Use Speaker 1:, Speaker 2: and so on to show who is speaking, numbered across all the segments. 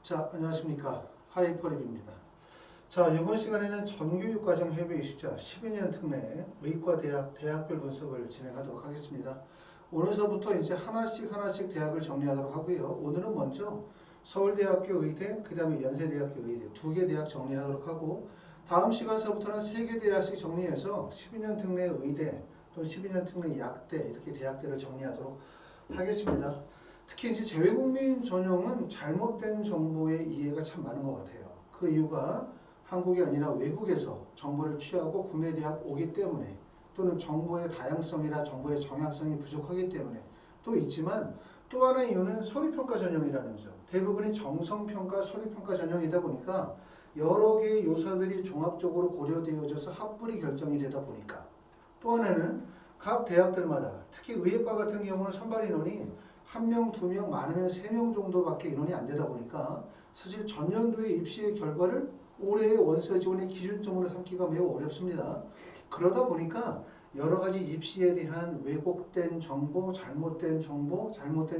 Speaker 1: 자, 안녕하십니까. 하이퍼랩입니다. 자, 이번 시간에는 전교육과정 해외 이수자 12년 특례 의과대학 대학별 분석을 진행하도록 하겠습니다. 오늘서부터 이제 하나씩 대학을 정리하도록 하고요. 오늘은 먼저 서울대학교 의대, 그 다음에 연세대학교 의대 두 개 대학 정리하도록 하고, 다음 시간서부터는 세 개 대학씩 정리해서 12년 특례 의대 또는 12년 특례 약대 이렇게 대학들을 정리하도록 하겠습니다. 특히 이제 재외국민 전형은 잘못된 정보의 이해가 참 많은 것 같아요. 그 이유가 한국이 아니라 외국에서 정보를 취하고 국내 대학 오기 때문에, 또는 정보의 다양성이나 정보의 정확성이 부족하기 때문에 또 있지만, 또 하나의 이유는 서류평가 전형이라는 점. 대부분이 정성평가, 서류평가 전형이다 보니까 여러 개의 요소들이 종합적으로 고려되어져서 합불이 결정이 되다 보니까, 또 하나는 각 대학들마다 특히 의예과 같은 경우는 선발 인원이 1명, 2명, 많으면 3명 정도밖에 인원이 안 되다 보니까 사실 전년도의 입시의 결과를 올해의 원서 지원의 기준점으로 삼기가 매우 어렵습니다. 그러다 보니까 여러 가지 입시에 대한 왜곡된 정보, 잘못된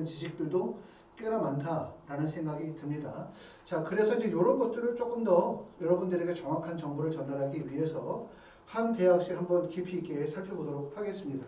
Speaker 1: 지식들도 꽤나 많다라는 생각이 듭니다. 자, 그래서 이제 이런 것들을 조금 더 여러분들에게 정확한 정보를 전달하기 위해서 한 대학씩 한번 깊이 있게 살펴보도록 하겠습니다.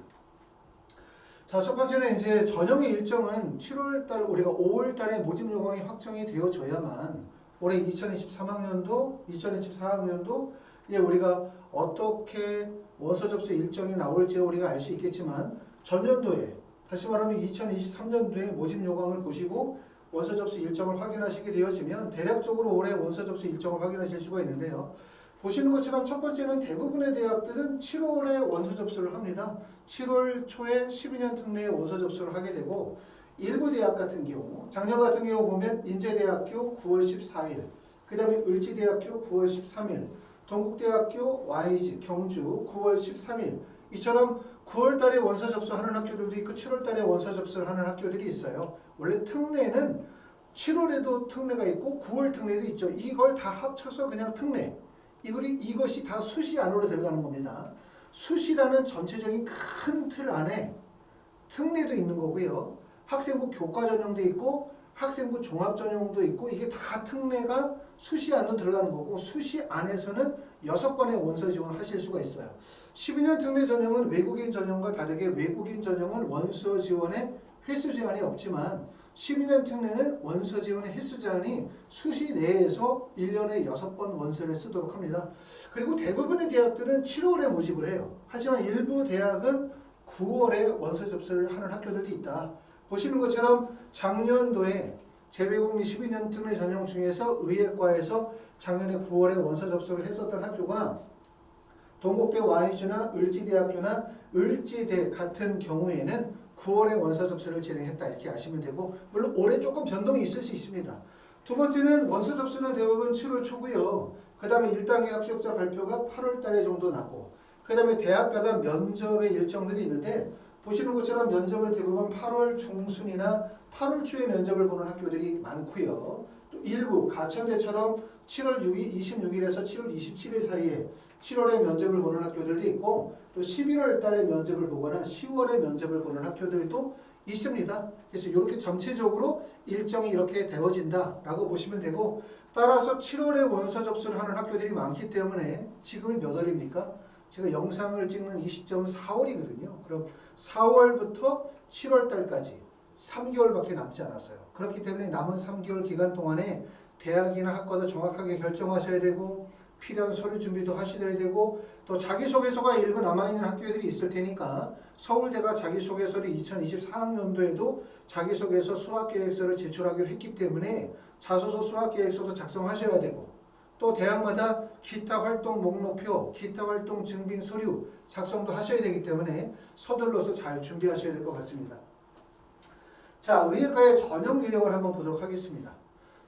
Speaker 1: 자, 첫 번째는 이제 전형의 일정은 7월달, 우리가 5월달에 모집 요강이 확정이 되어져야만 올해 2023학년도, 2024학년도 우리가 어떻게 원서 접수 일정이 나올지를 우리가 알 수 있겠지만, 전년도에, 다시 말하면 2023년도에 모집 요강을 보시고 원서 접수 일정을 확인하시게 되어지면 대략적으로 올해 원서 접수 일정을 확인하실 수가 있는데요. 보시는 것처럼 첫 번째는 대부분의 대학들은 7월에 원서 접수를 합니다. 7월 초에 12년 특례에 원서 접수를 하게 되고, 일부 대학 같은 경우, 작년 같은 경우 보면 인제대학교 9월 14일, 그 다음에 을지대학교 9월 13일, 동국대학교 YG 경주 9월 13일, 이처럼 9월 달에 원서 접수하는 학교들도 있고 7월 달에 원서 접수를 하는 학교들이 있어요. 원래 특례는 7월에도 특례가 있고 9월 특례도 있죠. 이걸 다 합쳐서 그냥 특례. 이것이 다 수시 안으로 들어가는 겁니다. 수시라는 전체적인 큰 틀 안에 특례도 있는 거고요. 학생부 교과 전형도 있고 학생부 종합 전형도 있고, 이게 다 특례가 수시 안으로 들어가는 거고, 수시 안에서는 6번의 원서 지원을 하실 수가 있어요. 12년 특례 전형은 외국인 전형과 다르게 외국인 전형은 원서 지원에 횟수 제한이 없지만, 12년 특례는 원서 지원의 횟수 제한이 수시 내에서 1년에 6번 원서를 쓰도록 합니다. 그리고 대부분의 대학들은 7월에 모집을 해요. 하지만 일부 대학은 9월에 원서 접수를 하는 학교들도 있다. 보시는 것처럼 작년도에 재외국민 12년 특례 전형 중에서 의예과에서 작년에 9월에 원서 접수를 했었던 학교가 동국대 YG나 을지대학교나 을지대 같은 경우에는 9월에 원서 접수를 진행했다, 이렇게 아시면 되고, 물론 올해 조금 변동이 있을 수 있습니다. 두 번째는 원서 접수는 대부분 7월 초고요. 그 다음에 1단계 합격자 발표가 8월 달에 정도 나고, 그 다음에 대학마다 면접의 일정들이 있는데, 보시는 것처럼 면접을 대부분 8월 중순이나 8월 초에 면접을 보는 학교들이 많고요. 또 일부 가천대처럼 7월 26일에서 7월 27일 사이에 7월에 면접을 보는 학교들도 있고, 또 11월 달에 면접을 보거나 10월에 면접을 보는 학교들도 있습니다. 그래서 이렇게 전체적으로 일정이 이렇게 되어진다라고 보시면 되고, 따라서 7월에 원서 접수를 하는 학교들이 많기 때문에 지금이 몇 월입니까? 제가 영상을 찍는 이 시점은 4월이거든요. 그럼 4월부터 7월 달까지 3개월밖에 남지 않았어요. 그렇기 때문에 남은 3개월 기간 동안에 대학이나 학과도 정확하게 결정하셔야 되고, 필요한 서류 준비도 하셔야 되고, 또 자기소개서가 일부 남아있는 학교들이 있을 테니까 서울대가 자기소개서를 2024학년도에도 자기소개서 수학계획서를 제출하기로 했기 때문에 자소서 수학계획서도 작성하셔야 되고, 또 대학마다 기타 활동 목록표, 기타 활동 증빙 서류 작성도 하셔야 되기 때문에 서둘러서 잘 준비하셔야 될 것 같습니다. 자, 의예과의 전형 유형을 한번 보도록 하겠습니다.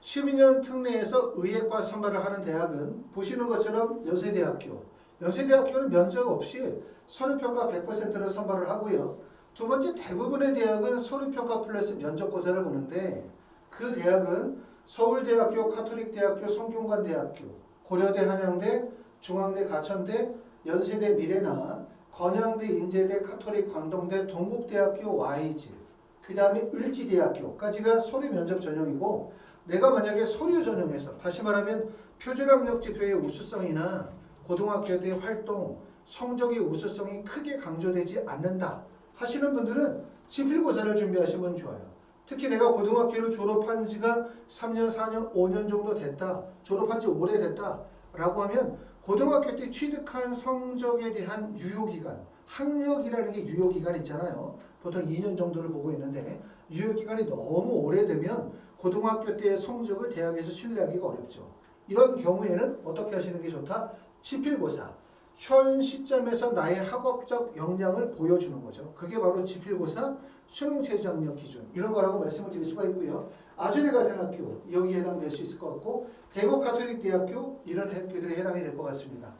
Speaker 1: 12년 특례에서 의예과 선발을 하는 대학은 보시는 것처럼 연세대학교. 연세대학교는 면접 없이 서류평가 100%를 선발을 하고요. 두 번째, 대부분의 대학은 서류평가 플러스 면접고사를 보는데, 그 대학은 서울대학교, 카톨릭대학교, 성균관대학교, 고려대, 한양대, 중앙대, 가천대, 연세대, 미래나, 건양대, 인제대, 카톨릭, 광동대, 동국대학교, YG, 그 다음에 을지대학교까지가 서류 면접 전형이고, 내가 만약에 서류 전형에서 다시 말하면 표준학력 지표의 우수성이나 고등학교 때 활동, 성적의 우수성이 크게 강조되지 않는다 하시는 분들은 지필고사를 준비하시면 좋아요. 특히 내가 고등학교를 졸업한 지가 3년, 4년, 5년 정도 됐다. 졸업한 지 오래됐다. 라고 하면 고등학교 때 취득한 성적에 대한 유효기간, 학력이라는 게 유효기간 있잖아요. 보통 2년 정도를 보고 있는데 유효기간이 너무 오래되면 고등학교 때의 성적을 대학에서 신뢰하기가 어렵죠. 이런 경우에는 어떻게 하시는 게 좋다? 지필고사. 현 시점에서 나의 학업적 역량을 보여주는 거죠. 그게 바로 지필고사 수능 최저학력 기준 이런 거라고 말씀을 드릴 수가 있고요. 아주대가정학교 여기에 해당될 수 있을 것 같고 대구 가톨릭대학교 이런 학교들이 해당이 될 것 같습니다.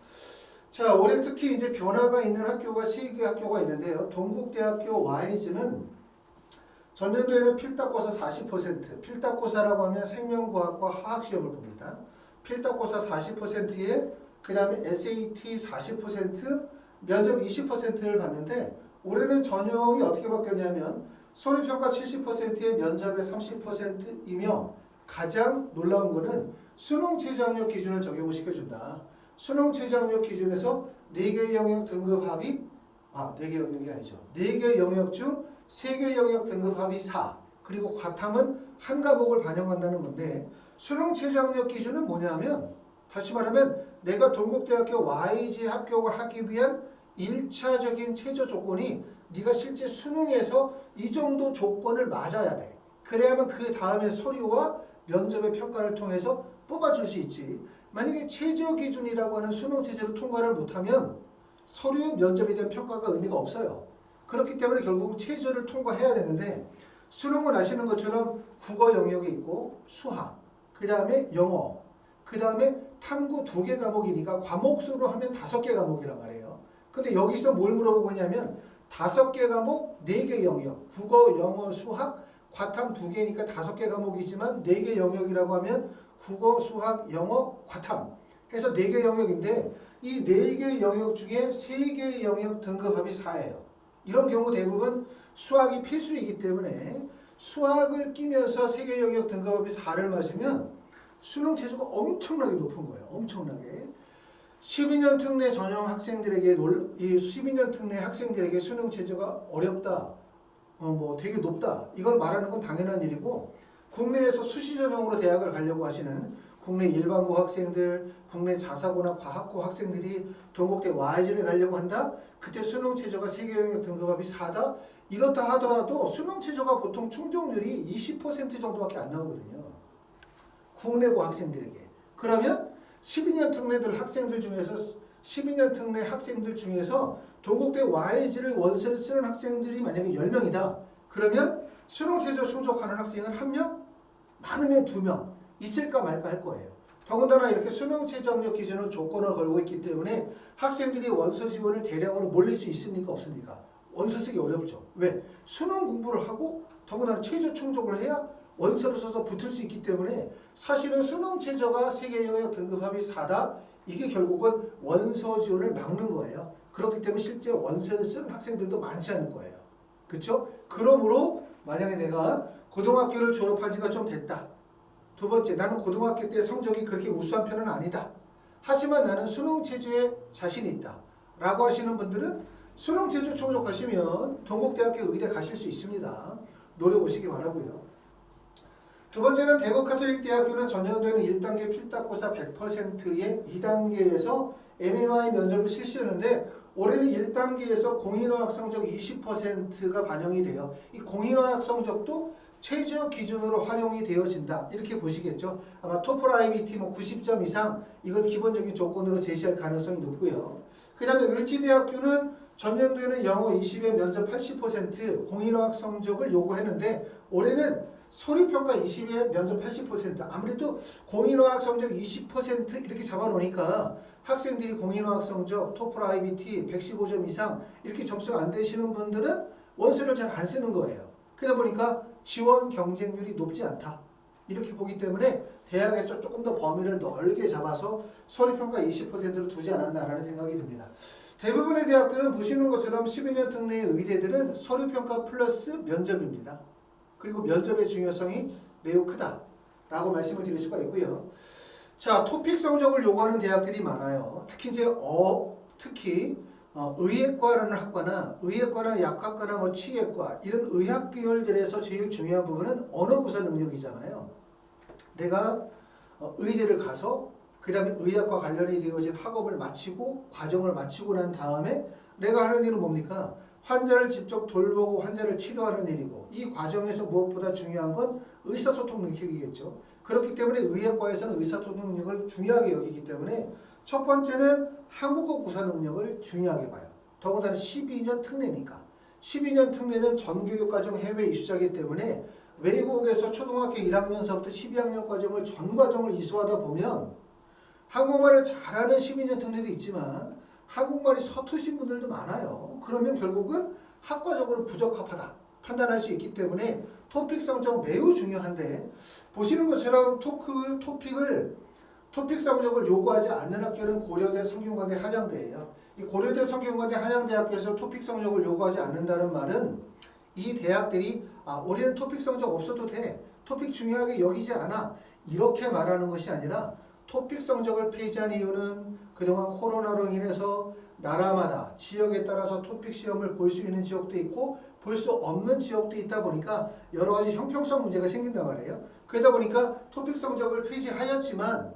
Speaker 1: 자, 올해 특히 이제 변화가 있는 학교가 3개 학교가 있는데요. 동국대학교 와이즈는 전년도에는 필답고사 40%, 필답고사라고 하면 생명과학과 화학시험을 봅니다. 필답고사 40%에 그 다음에 SAT 40%, 면접 20%를 봤는데 올해는 전형이 어떻게 바뀌었냐면 서류평가 70%에 면접의 30%이며 가장 놀라운 거는 수능 최저학력 기준을 적용을 시켜준다. 수능 최저학력 기준에서 4개의 영역 등급 합이 4개 영역이 아니죠. 4개 영역 중 3개 영역 등급 합이 4 그리고 과탐은 한 과목을 반영한다는 건데 수능 최저학력 기준은 뭐냐면 다시 말하면 내가 동국대학교 YG에 합격을 하기 위한 1차적인 최저 조건이 네가 실제 수능에서 이 정도 조건을 맞아야 돼. 그래야만 그 다음에 서류와 면접의 평가를 통해서 뽑아줄 수 있지. 만약에 최저 기준이라고 하는 수능 체제를 통과를 못하면 서류 면접에 대한 평가가 의미가 없어요. 그렇기 때문에 결국 최저를 통과해야 되는데 수능은 아시는 것처럼 국어 영역이 있고 수학, 그 다음에 영어, 그 다음에 탐구 2개 과목이니까 과목 수로 하면 5개 과목이란 말이에요. 근데 여기서 뭘 물어보고 있냐면 5개 과목 4개 영역, 국어, 영어, 수학, 과탐 2개니까 5개 과목이지만 4개 영역이라고 하면 국어, 수학, 영어, 과탐 해서 4개 영역인데 이 4개 영역 중에 3개 영역 등급합이 4예요. 이런 경우 대부분 수학이 필수이기 때문에 수학을 끼면서 3개 영역 등급합이 4를 맞으면 수능 최저가 엄청나게 높은 거예요. 엄청나게. 12년 특례 전형 학생들에게 이 12년 특례 학생들에게 수능 최저가 어렵다. 되게 높다. 이걸 말하는 건 당연한 일이고 국내에서 수시 전형으로 대학을 가려고 하시는 국내 일반고 학생들, 국내 자사고나 과학고 학생들이 동국대 YG를 가려고 한다. 그때 수능 최저가 3개 영역 등급합이 4다. 이렇다 하더라도 수능 최저가 보통 충족률이 20% 정도밖에 안 나오거든요. 국내고 학생들에게. 그러면 12년 특례들 학생들 중에서 12년 특례 학생들 중에서 동국대 YG를 원서를 쓰는 학생들이 만약에 10명이다. 그러면 수능 최저 충족하는 학생은 1명, 많으면 2명 있을까 말까 할 거예요. 더군다나 이렇게 수능 최저학력 기준을 조건을 걸고 있기 때문에 학생들이 원서 지원을 대량으로 몰릴 수 있습니까? 없습니까? 원서 쓰기 어렵죠. 왜? 수능 공부를 하고 더군다나 최저 충족을 해야 원서를 써서 붙을 수 있기 때문에 사실은 수능 최저가 3개 영역 등급합이 4다. 이게 결국은 원서 지원을 막는 거예요. 그렇기 때문에 실제 원서를 쓰는 학생들도 많지 않을 거예요. 그렇죠? 그러므로 만약에 내가 고등학교를 졸업한 지가 좀 됐다. 두 번째, 나는 고등학교 때 성적이 그렇게 우수한 편은 아니다. 하지만 나는 수능 최저에 자신이 있다. 라고 하시는 분들은 수능 최저 충족하시면 동국대학교 의대 가실 수 있습니다. 노려보시기 바라고요. 두 번째는 대구 가톨릭대학교는 전년도에는 1단계 필답고사 100%의 2단계에서 MMI 면접을 실시하는데 올해는 1단계에서 공인어학 성적 20%가 반영이 돼요. 이 공인어학 성적도 최저 기준으로 활용이 되어진다. 이렇게 보시겠죠. 아마 토플 IBT 90점 이상 이걸 기본적인 조건으로 제시할 가능성이 높고요. 그 다음에 을지대학교는 전년도에는 영어 20에 면접 80% 공인어학 성적을 요구했는데 올해는 서류평가 20에 면접 80% 아무래도 공인어학 성적 20% 이렇게 잡아놓으니까 학생들이 공인어학 성적 토플 IBT 115점 이상 이렇게 점수가 안 되시는 분들은 원서를 잘 안 쓰는 거예요. 그러다 보니까 지원 경쟁률이 높지 않다. 이렇게 보기 때문에 대학에서 조금 더 범위를 넓게 잡아서 서류평가 20%로 두지 않았나라는 생각이 듭니다. 대부분의 대학들은 보시는 것처럼 12년 특례의 의대들은 서류평가 플러스 면접입니다. 그리고 면접의 중요성이 매우 크다. 라고 말씀을 드릴 수가 있고요. 자, 토픽 성적을 요구하는 대학들이 많아요. 특히 이제 의예과라는 학과나 의예과나 약학과나 뭐 치예과 이런 의학 계열들에서 제일 중요한 부분은 언어 구사 능력이잖아요. 내가 의대를 가서 그 다음에 의학과 관련이 되어진 학업을 마치고 과정을 마치고 난 다음에 내가 하는 일은 뭡니까? 환자를 직접 돌보고 환자를 치료하는 일이고 이 과정에서 무엇보다 중요한 건 의사소통 능력이겠죠. 그렇기 때문에 의학과에서는 의사소통 능력을 중요하게 여기기 때문에 첫 번째는 한국어 구사 능력을 중요하게 봐요. 더군다나 12년 특례니까. 12년 특례는 전교육과정 해외 이수자이기 때문에 외국에서 초등학교 1학년서부터 12학년 과정을 전 과정을 이수하다 보면 한국말을 잘하는 12년 특례도 있지만 한국말이 서투신 분들도 많아요. 그러면 결국은 학과적으로 부적합하다 판단할 수 있기 때문에 토픽 성적 매우 중요한데 보시는 것처럼 토픽 성적을 요구하지 않는 학교는 고려대, 성균관대, 한양대예요. 이 고려대, 성균관대, 한양대학교에서 토픽 성적을 요구하지 않는다는 말은 이 대학들이 우리는 토픽 성적 없어도 돼. 토픽 중요하게 여기지 않아. 이렇게 말하는 것이 아니라 토픽 성적을 폐지한 이유는 그동안 코로나로 인해서 나라마다 지역에 따라서 토픽 시험을 볼 수 있는 지역도 있고 볼 수 없는 지역도 있다 보니까 여러 가지 형평성 문제가 생긴단 말이에요. 그러다 보니까 토픽 성적을 폐지하였지만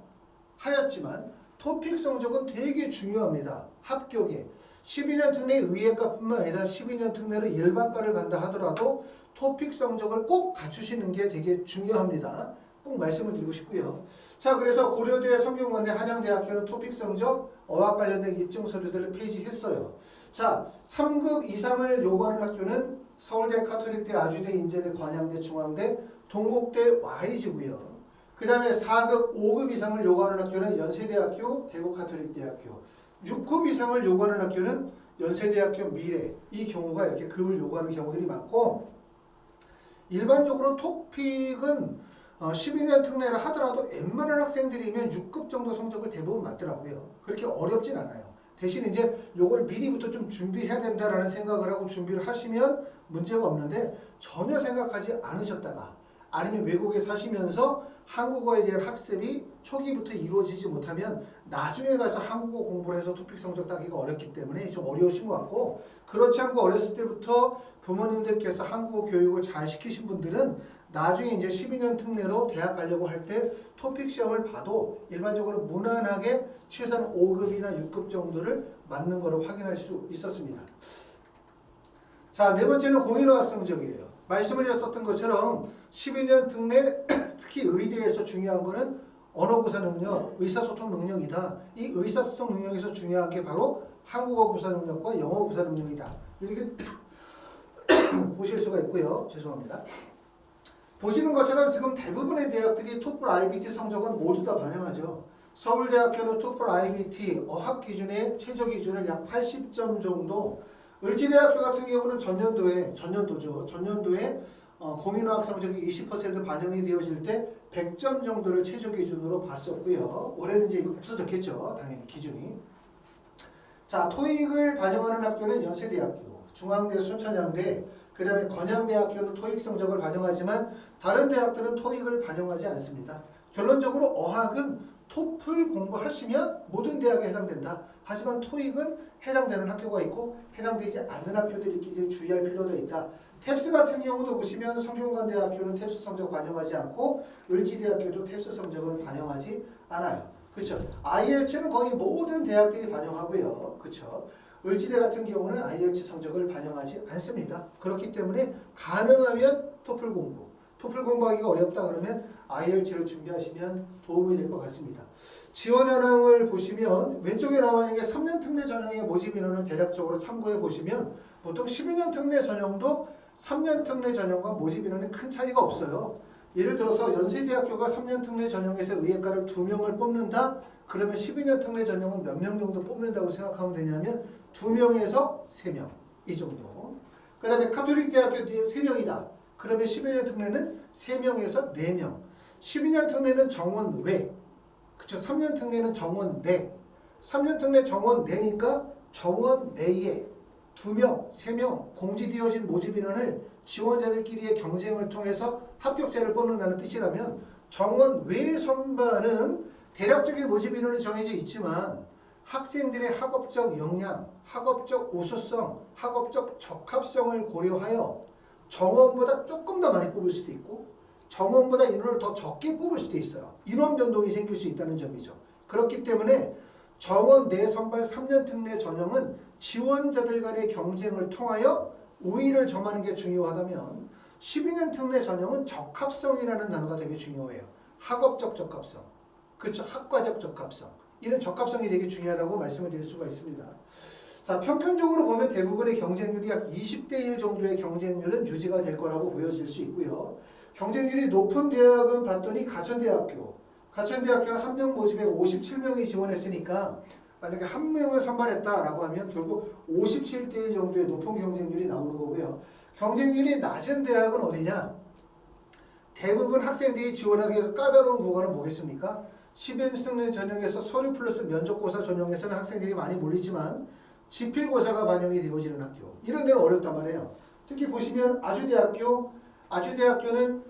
Speaker 1: 토픽 성적은 되게 중요합니다. 합격에. 12년 특례 의예과뿐만 아니라 12년 특례로 일반과를 간다 하더라도 토픽 성적을 꼭 갖추시는 게 되게 중요합니다. 꼭 말씀을 드리고 싶고요. 자, 그래서 고려대, 성균관대, 한양대학교는 토픽 성적, 어학 관련된 입증 서류들을 폐지했어요. 자, 3급 이상을 요구하는 학교는 서울대, 카톨릭대, 아주대, 인제대, 건양대, 중앙대, 동국대, YG고요. 그 다음에 4급, 5급 이상을 요구하는 학교는 연세대학교, 대구카톨릭대학교. 6급 이상을 요구하는 학교는 연세대학교, 미래. 이 경우가 이렇게 급을 요구하는 경우들이 많고 일반적으로 토픽은 12년 특례를 하더라도 웬만한 학생들이면 6급 정도 성적을 대부분 맞더라고요. 그렇게 어렵진 않아요. 대신 이제 요걸 미리부터 좀 준비해야 된다라는 생각을 하고 준비를 하시면 문제가 없는데 전혀 생각하지 않으셨다가 아니면 외국에 사시면서 한국어에 대한 학습이 초기부터 이루어지지 못하면 나중에 가서 한국어 공부를 해서 토픽 성적 따기가 어렵기 때문에 좀 어려우신 것 같고 그렇지 않고 어렸을 때부터 부모님들께서 한국어 교육을 잘 시키신 분들은 나중에 이제 12년 특례로 대학 가려고 할 때 토픽 시험을 봐도 일반적으로 무난하게 최소한 5급이나 6급 정도를 맞는 거로 확인할 수 있었습니다. 자, 네 번째는 공인어학 성적이에요. 말씀을 드렸었던 것처럼 12년 특례 특히 의대에서 중요한 거는 언어구사 능력, 의사소통 능력이다. 이 의사소통 능력에서 중요한 게 바로 한국어 구사 능력과 영어 구사 능력이다. 이렇게 보실 수가 있고요. 죄송합니다. 보시는 것처럼 지금 대부분의 대학들이 토플 IBT 성적은 모두 다 반영하죠. 서울대학교는 토플 IBT 어학 기준의 최저 기준을 약 80점 정도. 을지대학교 같은 경우는 전년도에 공인어학 성적이 20% 반영이 되어질 때 100점 정도를 최저 기준으로 봤었고요. 올해는 이제 없어졌겠죠. 당연히 기준이. 자, 토익을 반영하는 학교는 연세대학교, 중앙대, 순천향대, 그 다음에 건양대학교는 토익 성적을 반영하지만 다른 대학들은 토익을 반영하지 않습니다. 결론적으로 어학은 토플 공부하시면 모든 대학에 해당된다. 하지만 토익은 해당되는 학교가 있고 해당되지 않는 학교들이 있기 주의할 필요도 있다. 탭스 같은 경우도 보시면 성균관대학교는 탭스 성적 반영하지 않고 을지대학교도 탭스 성적은 반영하지 않아요. 그렇죠? IELTS는 거의 모든 대학들이 반영하고요. 그렇죠? 을지대 같은 경우는 IELTS 성적을 반영하지 않습니다. 그렇기 때문에 가능하면 토플 공부하기가 어렵다 그러면 IELTS를 준비하시면 도움이 될 것 같습니다. 지원 현황을 보시면 왼쪽에 나와 있는 게 3년 특례 전형의 모집 인원을 대략적으로 참고해 보시면 보통 12년 특례 전형도 3년 특례 전형과 모집 인원에 큰 차이가 없어요. 예를 들어서 연세대학교가 3년 특례 전형에서 의예과를 2명을 뽑는다? 그러면 12년 특례 전형은 몇 명 정도 뽑는다고 생각하면 되냐면 2명에서 3명 이 정도. 그 다음에 카톨릭대학교 3명이다. 그러면 12년 특례는 3명에서 4명. 12년 특례는 정원 외. 그쵸? 3년 특례는 정원 내. 3년 특례 정원 내니까 정원 내에 2명, 3명 공지되어진 모집 인원을 지원자들끼리의 경쟁을 통해서 합격자를 뽑는다는 뜻이라면 정원 외 선발은 대략적인 모집 인원이 정해져 있지만 학생들의 학업적 역량, 학업적 우수성, 학업적 적합성을 고려하여 정원보다 조금 더 많이 뽑을 수도 있고 정원보다 인원을 더 적게 뽑을 수도 있어요. 인원 변동이 생길 수 있다는 점이죠. 그렇기 때문에 정원 내 선발 3년 특례 전형은 지원자들 간의 경쟁을 통하여 우위를 점하는 게 중요하다면 12년 특례 전형은 적합성이라는 단어가 되게 중요해요. 학업적 적합성, 그렇죠? 학과적 적합성. 이런 적합성이 되게 중요하다고 말씀을 드릴 수가 있습니다. 자, 평균적으로 보면 대부분의 경쟁률이 약 20대 1 정도의 경쟁률은 유지가 될 거라고 보여질 수 있고요. 경쟁률이 높은 대학은 봤더니 가천대학교는 한 명 모집에 57명이 지원했으니까 만약에 한 명을 선발했다라고 하면 결국 57대 1 정도의 높은 경쟁률이 나오는 거고요. 경쟁률이 낮은 대학은 어디냐? 대부분 학생들이 지원하기가 까다로운 구간은 뭐겠습니까? 10년 특례 전형에서 서류 플러스 면접고사 전형에서는 학생들이 많이 몰리지만 지필고사가 반영이 되어지는 학교, 이런 데는 어렵단 말이에요. 특히 보시면 아주대학교는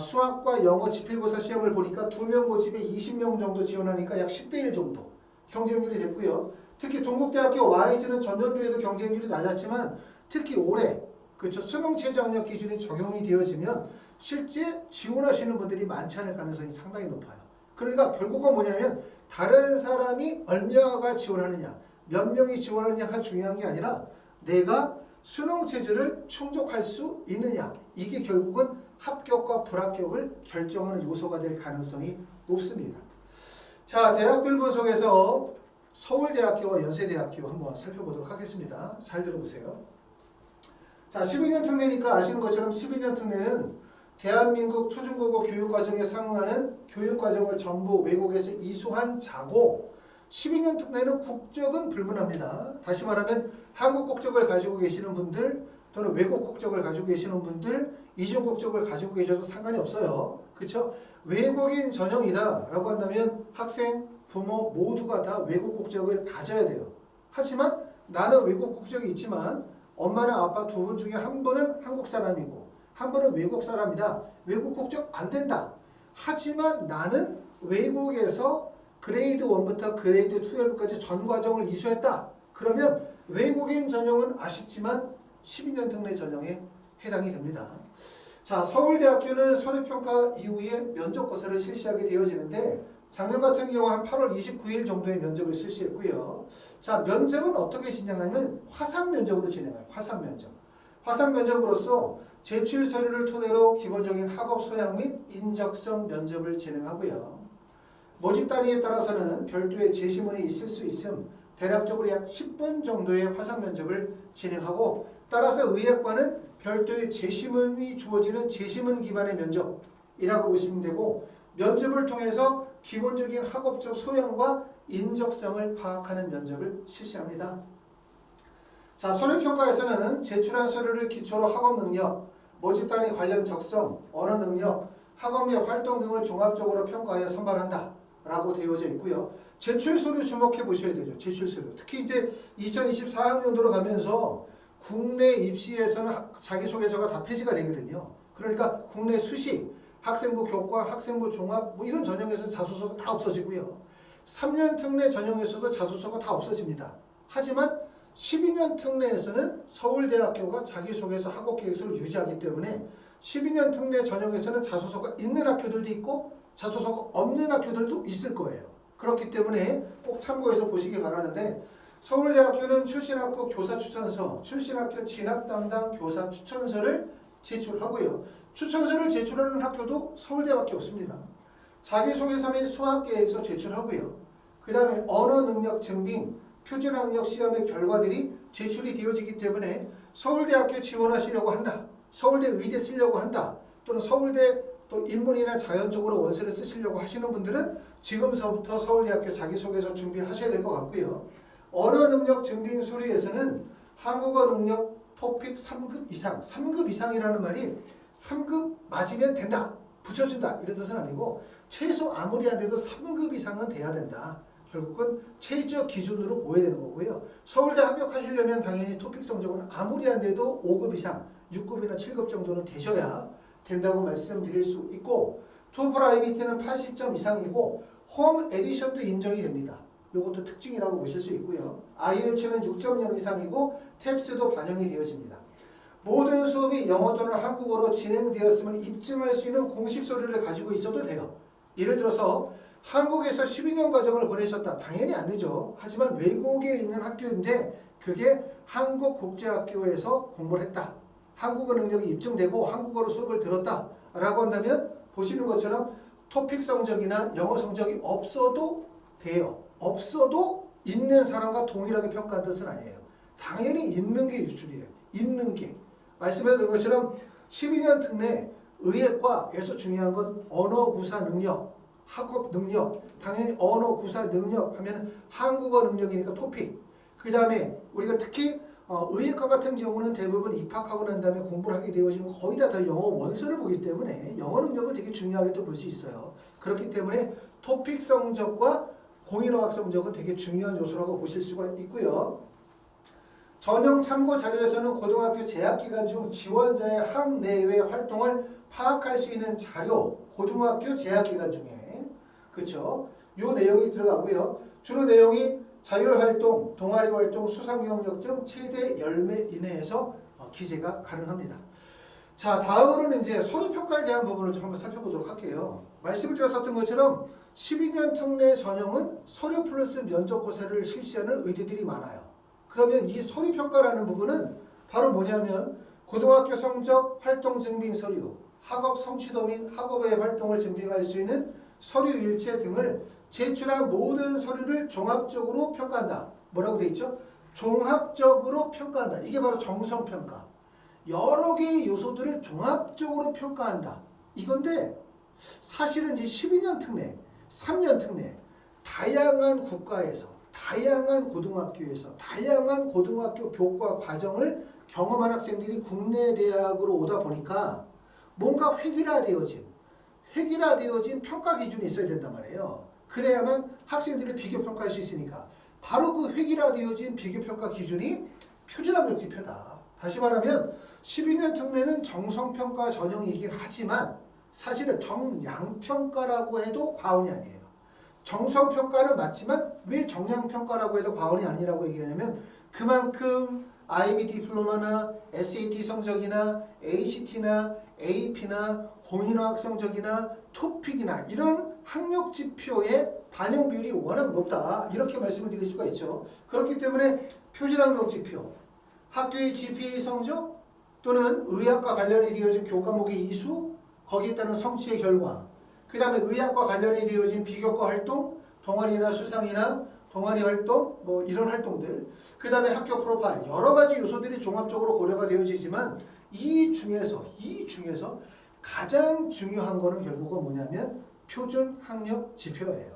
Speaker 1: 수학과 영어 지필고사 시험을 보니까 2명 모집에 20명 정도 지원하니까 약 10대 1 정도 경쟁률이 됐고요. 특히 동국대학교 Y즈는 전년도에도 경쟁률이 낮았지만 특히 올해 그렇죠, 수능 최저학력 기준이 적용이 되어지면 실제 지원하시는 분들이 많지 않을 가능성이 상당히 높아요. 그러니까 결국은 뭐냐면 다른 사람이 얼마가 지원하느냐, 몇 명이 지원하느냐가 중요한 게 아니라 내가 수능 체제를 충족할 수 있느냐, 이게 결국은 합격과 불합격을 결정하는 요소가 될 가능성이 높습니다. 자, 대학별 분석에서 서울대학교와 연세대학교 한번 살펴보도록 하겠습니다. 잘 들어보세요. 자, 12년 특례니까 아시는 것처럼 12년 특례는 대한민국 초중고고 교육과정에 상응하는 교육과정을 전부 외국에서 이수한 자고 12년 특례는 국적은 불문합니다. 다시 말하면 한국 국적을 가지고 계시는 분들 또는 외국 국적을 가지고 계시는 분들, 이중 국적을 가지고 계셔도 상관이 없어요. 그렇죠? 외국인 전형이다 라고 한다면 학생, 부모 모두가 다 외국 국적을 가져야 돼요. 하지만 나는 외국 국적이 있지만 엄마나 아빠 두 분 중에 한 분은 한국 사람이고 한 분은 외국 사람이다. 외국 국적 안 된다. 하지만 나는 외국에서 그레이드 1부터 그레이드 12까지 전 과정을 이수했다. 그러면 외국인 전형은 아쉽지만 12년 특례 전형에 해당이 됩니다. 자, 서울대학교는 서류평가 이후에 면접고사를 실시하게 되어지는데 작년 같은 경우 한 8월 29일 정도에 면접을 실시했고요. 자, 면접은 어떻게 진행하냐면 화상 면접으로 진행해요. 화상 면접. 화상 면접으로서 제출 서류를 토대로 기본적인 학업 소양 및 인적성 면접을 진행하고요. 모집 단위에 따라서는 별도의 제시문이 있을 수 있음, 대략적으로 약 10분 정도의 화상 면접을 진행하고 따라서 의학과는 별도의 제시문이 주어지는 제시문 기반의 면접이라고 보시면 되고 면접을 통해서 기본적인 학업적 소양과 인적성을 파악하는 면접을 실시합니다. 자, 서류평가에서는 제출한 서류를 기초로 학업 능력, 모집 단위 관련 적성, 언어 능력, 학업 및 활동 등을 종합적으로 평가하여 선발한다 라고 되어져 있고요. 제출 서류 주목해 보셔야 되죠. 제출 서류. 특히 이제 2024학년도로 가면서 국내 입시에서는 자기소개서가 다 폐지가 되거든요. 그러니까 국내 수시, 학생부 교과, 학생부 종합 뭐 이런 전형에서 자소서가 다 없어지고요. 3년 특례 전형에서도 자소서가 다 없어집니다. 하지만 12년 특례에서는 서울대학교가 자기소개서 학업계획서를 유지하기 때문에 12년 특례 전형에서는 자소서가 있는 학교들도 있고 자소서가 없는 학교들도 있을 거예요. 그렇기 때문에 꼭 참고해서 보시기 바라는데 서울대학교는 출신학교 교사 추천서, 출신학교 진학 담당 교사 추천서를 제출하고요. 추천서를 제출하는 학교도 서울대밖에 없습니다. 자기소개서 및 수학계획서 제출하고요. 그 다음에 언어 능력 증빙, 표준학력 시험의 결과들이 제출이 되어지기 때문에 서울대학교 지원하시려고 한다. 서울대 의대 쓰려고 한다. 또는 서울대 또 인문이나 자연적으로 원서를 쓰시려고 하시는 분들은 지금서부터 서울대학교 자기소개서 준비하셔야 될 것 같고요. 언어 능력 증빙 서류에서는 한국어 능력 토픽 3급 이상, 3급 이상이라는 말이 3급 맞으면 된다, 붙여준다 이런 뜻은 아니고 최소 아무리 안 돼도 3급 이상은 돼야 된다. 결국은 최저 기준으로 보여야 되는 거고요. 서울대 합격하시려면 당연히 토픽 성적은 아무리 안 돼도 5급 이상, 6급이나 7급 정도는 되셔야 된다고 말씀드릴 수 있고 토플 IBT는 80점 이상이고 홈 에디션도 인정이 됩니다. 이것도 특징이라고 보실 수 있고요. IELTS는 6.0 이상이고 탭스도 반영이 되어집니다. 모든 수업이 영어 또는 한국어로 진행되었음을 입증할 수 있는 공식 서류를 가지고 있어도 돼요. 예를 들어서 한국에서 12년 과정을 보내셨다. 당연히 안 되죠. 하지만 외국에 있는 학교인데 그게 한국국제학교에서 공부를 했다. 한국어 능력이 입증되고 한국어로 수업을 들었다. 라고 한다면 보시는 것처럼 토픽 성적이나 영어 성적이 없어도 돼요. 없어도 있는 사람과 동일하게 평가한 뜻은 아니에요. 당연히 있는 게 유출이에요. 있는 게. 말씀드린 것처럼 12년 특례 의예과에서 중요한 건 언어 구사 능력, 학업 능력. 당연히 언어 구사 능력 하면 한국어 능력이니까 토픽. 그 다음에 우리가 특히 의예과 같은 경우는 대부분 입학하고 난 다음에 공부를 하게 되어지면 거의 다 영어 원서를 보기 때문에 영어 능력을 되게 중요하게 또 볼 수 있어요. 그렇기 때문에 토픽 성적과 공인어학 성적은 되게 중요한 요소라고 보실 수가 있고요. 전형 참고 자료에서는 고등학교 재학 기간 중 지원자의 학내외 활동을 파악할 수 있는 자료, 고등학교 재학 기간 중에 그렇죠? 요 내용이 들어가고요. 주로 내용이 자율활동, 동아리활동, 수상경력증 최대 10매 이내에서 기재가 가능합니다. 자, 다음으로는 이제 소리평가에 대한 부분을 좀 한번 살펴보도록 할게요. 말씀을 드렸었던 것처럼 12년 특례 전형은 서류 플러스 면접고사를 실시하는 의대들이 많아요. 그러면 이 소리평가라는 부분은 바로 뭐냐면 고등학교 성적, 활동 증빙 서류, 학업 성취도 및 학업의 활동을 증빙할 수 있는 서류 일체 등을 제출한 모든 서류를 종합적으로 평가한다. 뭐라고 돼 있죠? 종합적으로 평가한다. 이게 바로 정성평가. 여러 개의 요소들을 종합적으로 평가한다. 이건데 사실은 이제 12년 특례, 3년 특례, 다양한 국가에서, 다양한 고등학교에서, 다양한 고등학교 교과 과정을 경험한 학생들이 국내 대학으로 오다 보니까 뭔가 획일화되어진 평가 기준이 있어야 된단 말이에요. 그래야만 학생들이 비교평가할 수 있으니까 바로 그 획일화되어진 비교평가 기준이 표준학력 지표다. 다시 말하면 12년 특례는 정성평가 전형이긴 하지만 사실은 정량평가라고 해도 과언이 아니에요. 정성평가는 맞지만 왜 정량평가라고 해도 과언이 아니라고 얘기하냐면 그만큼 IB 디플로마나 SAT 성적이나 ACT나 AP나 공인어학 성적이나 토픽이나 이런 학력 지표의 반영 비율이 워낙 높다. 이렇게 말씀을 드릴 수가 있죠. 그렇기 때문에 표준학력 지표, 학교의 GPA 성적 또는 의학과 관련이 되어진 교과목의 이수, 거기에 따른 성취의 결과, 그 다음에 의학과 관련이 되어진 비교과 활동, 동아리나 수상이나 동아리 활동, 뭐 이런 활동들, 그 다음에 학교 프로파일, 여러 가지 요소들이 종합적으로 고려가 되어지지만 이 중에서 가장 중요한 거는 결국은 뭐냐면 표준 학력 지표예요.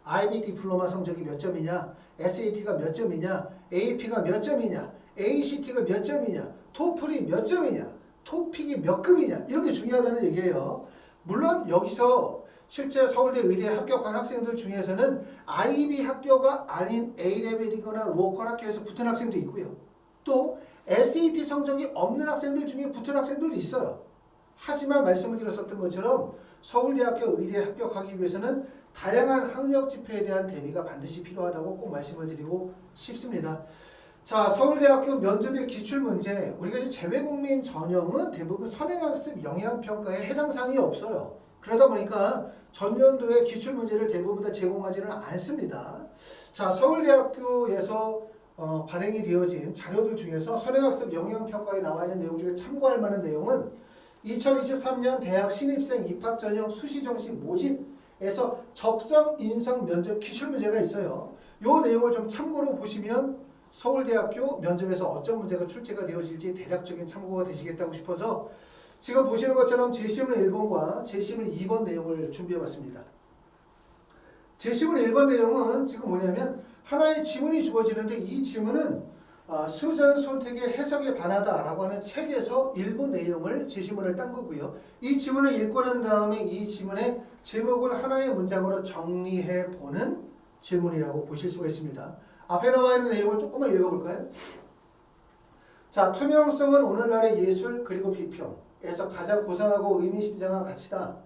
Speaker 1: IB 디플로마 성적이 몇 점이냐, SAT가 몇 점이냐, AP가 몇 점이냐, ACT가 몇 점이냐, 토플이 몇 점이냐, 토픽이 몇 급이냐, 이런 게 중요하다는 얘기예요. 물론 여기서 실제 서울대 의대에 합격한 학생들 중에서는 IB 학교가 아닌 A레벨이거나 로컬 학교에서 붙은 학생도 있고요. 또 SAT 성적이 없는 학생들 중에 붙은 학생들도 있어요. 하지만 말씀을 드렸었던 것처럼 서울대학교 의대에 합격하기 위해서는 다양한 학력 지표에 대한 대비가 반드시 필요하다고 꼭 말씀을 드리고 싶습니다. 자, 서울대학교 면접의 기출문제, 우리가 이제 재외국민 전형은 대부분 선행학습 영향평가에 해당 사항이 없어요. 그러다 보니까 전년도에 기출문제를 대부분 다 제공하지는 않습니다. 자, 서울대학교에서 발행이 되어진 자료들 중에서 선행학습 영향평가에 나와 있는 내용 중에 참고할 만한 내용은 2023년 대학 신입생 입학 전형 수시 정시 모집에서 적성 인성 면접 기출문제가 있어요. 이 내용을 좀 참고로 보시면 서울대학교 면접에서 어떤 문제가 출제가 되어질지 대략적인 참고가 되시겠다고 싶어서 지금 보시는 것처럼 제시문 1번과 제시문 2번 내용을 준비해봤습니다. 제시문 1번 내용은 지금 뭐냐면 하나의 지문이 주어지는데 이 지문은 수전 선택의 해석에 반하다라고 하는 책에서 일부 내용을 제시문을 딴 거고요. 이 지문을 읽고 난 다음에 이 지문의 제목을 하나의 문장으로 정리해보는 질문이라고 보실 수가 있습니다. 앞에 나와 있는 내용을 조금만 읽어볼까요? 자, 투명성은 오늘날의 예술 그리고 비평에서 가장 고상하고 의미심장한 가치다.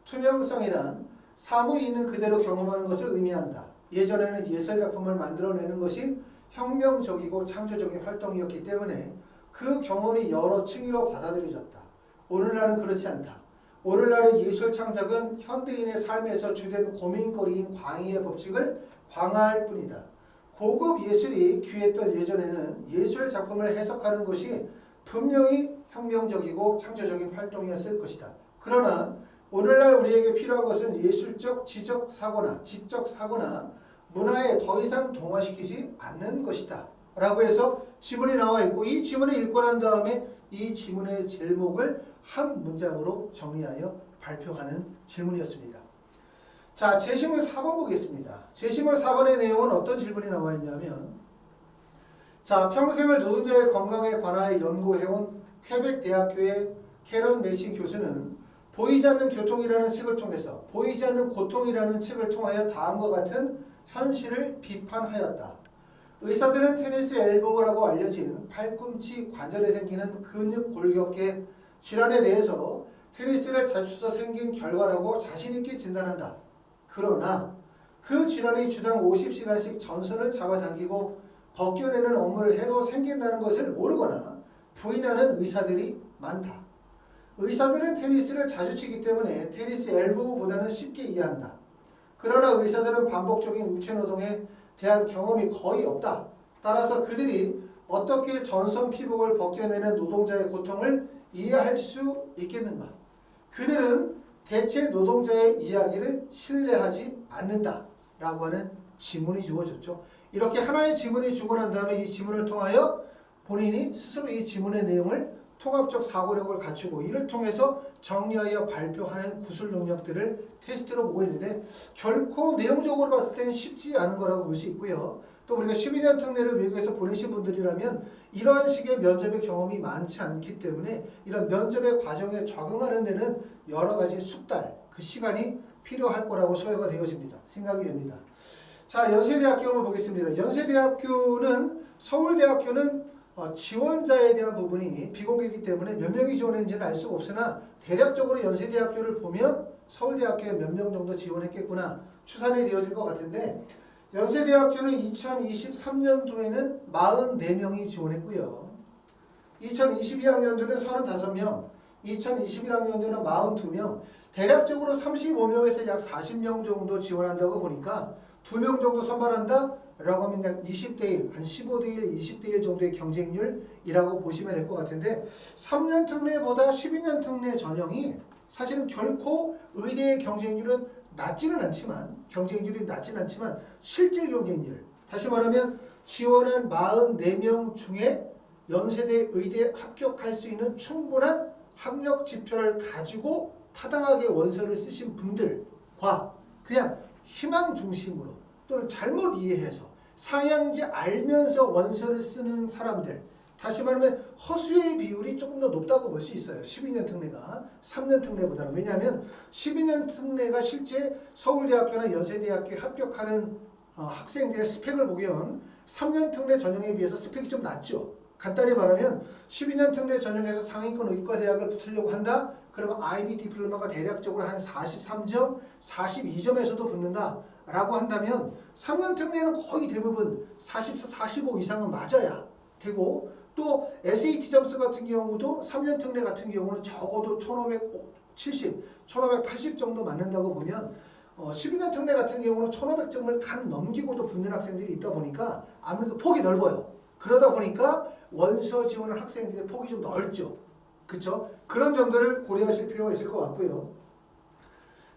Speaker 1: 투명성이란 사물이 있는 그대로 경험하는 것을 의미한다. 예전에는 예술작품을 만들어내는 것이 혁명적이고 창조적인 활동이었기 때문에 그 경험이 여러 층위로 받아들여졌다. 오늘날은 그렇지 않다. 오늘날의 예술 창작은 현대인의 삶에서 주된 고민거리인 광의의 법칙을 강화할 뿐이다. 고급 예술이 귀했던 예전에는 예술 작품을 해석하는 것이 분명히 혁명적이고 창조적인 활동이었을 것이다. 그러나 오늘날 우리에게 필요한 것은 예술적 지적 사고나 문화에 더 이상 동화시키지 않는 것이다. 라고 해서 지문이 나와 있고 이 지문을 읽고 난 다음에 이 지문의 제목을 한 문장으로 정리하여 발표하는 질문이었습니다. 자, 제시문 4번 보겠습니다. 제시문 4번의 내용은 어떤 질문이 나와 있냐면 자, 평생을 노동자의 건강에 관하여 연구해온 퀘벡 대학교의 캐런 메시 교수는 보이지 않는 교통이라는 책을 통해서 보이지 않는 고통이라는 책을 통하여 다음과 같은 현실을 비판하였다. 의사들은 테니스 엘보라고 알려진 팔꿈치 관절에 생기는 근육 골격계 질환에 대해서 테니스를 자주 쳐서 생긴 결과라고 자신있게 진단한다. 그러나 그 질환이 주당 50시간씩 전선을 잡아당기고 벗겨내는 업무를 해도 생긴다는 것을 모르거나 부인하는 의사들이 많다. 의사들은 테니스를 자주 치기 때문에 테니스 엘보보다는 쉽게 이해한다. 그러나 의사들은 반복적인 우체노동에 대한 경험이 거의 없다. 따라서 그들이 어떻게 전선 피복을 벗겨내는 노동자의 고통을 이해할 수 있겠는가? 그들은 대체 노동자의 이야기를 신뢰하지 않는다. 라고 하는 지문이 주어졌죠. 이렇게 하나의 지문이 주고 난 다음에 이 지문을 통하여 본인이 스스로 이 지문의 내용을 통합적 사고력을 갖추고 이를 통해서 정리하여 발표하는 구술 능력들을 테스트로 보고 있는데 결코 내용적으로 봤을 때는 쉽지 않은 거라고 볼 수 있고요. 또 우리가 12년 특례를 외국에서 보내신 분들이라면 이러한 식의 면접의 경험이 많지 않기 때문에 이런 면접의 과정에 적응하는 데는 여러 가지 숙달, 그 시간이 필요할 거라고 소요가 되어집니다. 생각이 됩니다. 자, 연세대학교 한번 보겠습니다. 연세대학교는 서울대학교는 지원자에 대한 부분이 비공개이기 때문에 몇 명이 지원했는지는 알 수가 없으나 대략적으로 연세대학교를 보면 서울대학교에 몇 명 정도 지원했겠구나 추산이 되어질 것 같은데 연세대학교는 2023년도에는 44명이 지원했고요. 2022학년도는 35명, 2021학년도는 42명, 대략적으로 35명에서 약 40명 정도 지원한다고 보니까 2명 정도 선발한다? 라고 하면 약 20대 1, 한 15대 1, 20대 1 정도의 경쟁률이라고 보시면 될 것 같은데 3년 특례보다 12년 특례 전형이 사실은 결코 의대의 경쟁률은 낮지는 않지만 실질 경쟁률, 다시 말하면 지원한 44명 중에 연세대 의대에 합격할 수 있는 충분한 학력 지표를 가지고 타당하게 원서를 쓰신 분들과 그냥 희망 중심으로 또는 잘못 이해해서 상향지 알면서 원서를 쓰는 사람들, 다시 말하면 허수의 비율이 조금 더 높다고 볼 수 있어요. 12년 특례가 3년 특례보다는. 왜냐하면 12년 특례가 실제 서울대학교나 연세대학교에 합격하는 학생들의 스펙을 보면 3년 특례 전형에 비해서 스펙이 좀 낮죠. 간단히 말하면 12년 특례 전형에서 상위권 의과대학을 붙으려고 한다? 그러면 IB 디플로마가 대략적으로 한 43점, 42점에서도 붙는다 라고 한다면 3년 특례는 거의 대부분 44, 45 이상은 맞아야 되고 또 SAT 점수 같은 경우도 3년 특례 같은 경우는 적어도 1570, 1580 정도 맞는다고 보면 12년 특례 같은 경우는 1500점을 간 넘기고도 붙는 학생들이 있다 보니까 아무래도 폭이 넓어요. 그러다 보니까 원서 지원을 학생들의 폭이 좀 넓죠. 그렇죠? 그런 점들을 고려하실 필요가 있을 것 같고요.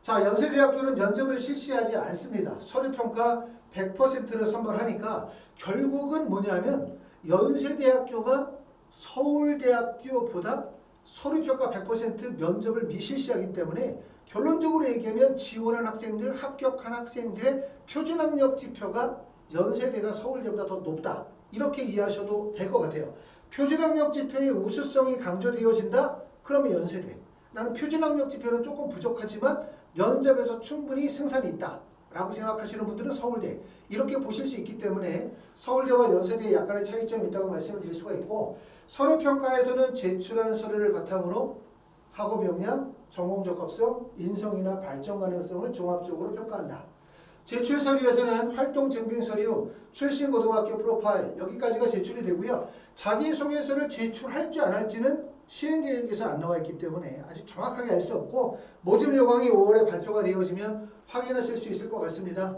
Speaker 1: 자, 연세대학교는 면접을 실시하지 않습니다. 서류평가 100%를 선발하니까 결국은 뭐냐면 연세대학교가 서울대학교보다 서류평가 100% 면접을 미실시하기 때문에 결론적으로 얘기하면 지원한 학생들, 합격한 학생들의 표준학력 지표가 연세대가 서울대보다 더 높다. 이렇게 이해하셔도 될 것 같아요. 표준학력 지표의 우수성이 강조되어진다? 그러면 연세대. 나는 표준학력 지표는 조금 부족하지만 면접에서 충분히 승산이 있다 라고 생각하시는 분들은 서울대. 이렇게 보실 수 있기 때문에 서울대와 연세대에 약간의 차이점이 있다고 말씀을 드릴 수가 있고 서류평가에서는 제출한 서류를 바탕으로 학업 역량, 전공 적합성, 인성이나 발전 가능성을 종합적으로 평가한다. 제출 서류에서는 활동 증빙 서류, 출신 고등학교 프로파일 여기까지가 제출이 되고요. 자기소개서를 제출할지 안 할지는 시행 계획에서 안 나와 있기 때문에 아직 정확하게 알 수 없고 모집 요강이 5월에 발표가 되어지면 확인하실 수 있을 것 같습니다.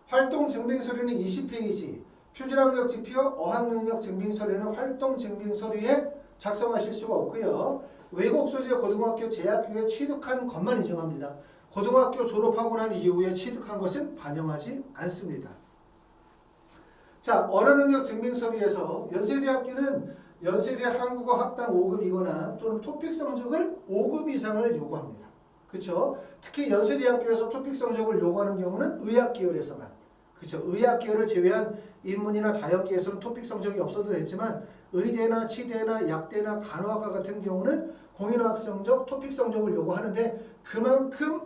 Speaker 1: 활동 증빙 서류는 20페이지, 표준학력 지표, 어학능력 증빙 서류는 활동 증빙 서류에 작성하실 수가 없고요. 외국 소재 고등학교 재학교에 취득한 것만 인정합니다. 고등학교 졸업하고 난 이후에 취득한 것은 반영하지 않습니다. 자, 언어능력 증빙 서류에서 연세대학교는 연세대 한국어 학당 5급이거나 또는 토픽 성적을 5급 이상을 요구합니다. 그렇죠? 특히 연세대학교에서 토픽 성적을 요구하는 경우는 의학 계열에서만. 그렇죠? 의학 계열을 제외한 인문이나 자연계에서는 토픽 성적이 없어도 되지만 의대나 치대나 약대나 간호학과 같은 경우는 공인어학 성적, 토픽 성적을 요구하는데 그만큼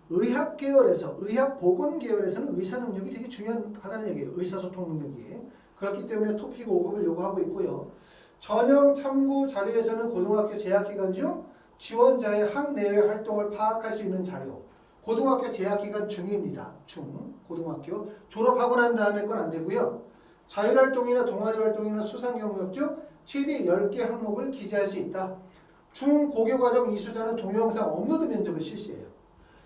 Speaker 1: 의학 계열에서, 의학 보건 계열에서는 의사 능력이 되게 중요하다는 얘기예요. 의사소통 능력이. 그렇기 때문에 토픽 5급을 요구하고 있고요. 전형 참고 자료에서는 고등학교 재학 기간 중 지원자의 학내외 활동을 파악할 수 있는 자료. 고등학교 재학 기간 중입니다. 중. 고등학교. 졸업하고 난 다음에 건 안 되고요. 자율활동이나 동아리 활동이나 수상 경력 중 최대 10개 항목을 기재할 수 있다. 중고교과정 이수자는 동영상 업로드 면접을 실시해요.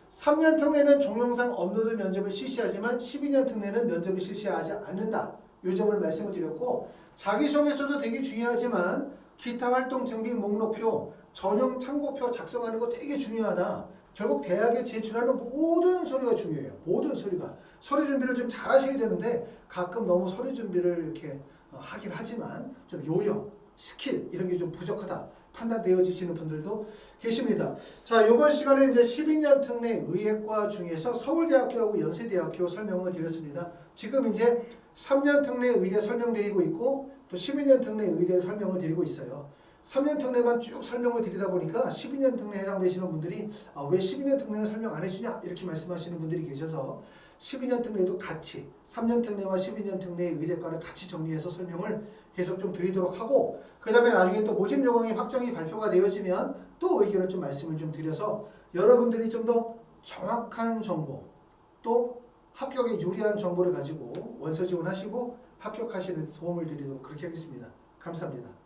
Speaker 1: 3년 특례는 동영상 업로드 면접을 실시하지만 12년 특례는 면접을 실시하지 않는다. 이 점을 말씀을 드렸고 자기소개서도 되게 중요하지만 기타 활동 증빙 목록표, 전형 참고표 작성하는 거 되게 중요하다. 결국 대학에 제출하는 모든 서류가 중요해요. 모든 서류가. 서류 준비를 좀 잘하셔야 되는데 가끔 너무 서류 준비를 이렇게 하긴 하지만 좀 요령, 스킬 이런 게 좀 부족하다. 판단되어지시는 분들도 계십니다. 자, 이번 시간에 이제 12년 특례 의예과 중에서 서울대학교하고 연세대학교 설명을 드렸습니다. 지금 이제 3년 특례 의대 설명드리고 있고 또 12년 특례 의대 설명을 드리고 있어요. 3년 특례만 쭉 설명을 드리다 보니까 12년 특례에 해당되시는 분들이 왜 12년 특례는 설명 안 해주냐 이렇게 말씀하시는 분들이 계셔서 12년 특례도 같이 3년 특례와 12년 특례의 의대과를 같이 정리해서 설명을 계속 좀 드리도록 하고 그 다음에 나중에 또 모집 요강이 확정이 발표가 되어지면 또 의견을 좀 말씀을 좀 드려서 여러분들이 좀 더 정확한 정보 또 합격에 유리한 정보를 가지고 원서 지원하시고 합격하시는 데 도움을 드리도록 그렇게 하겠습니다. 감사합니다.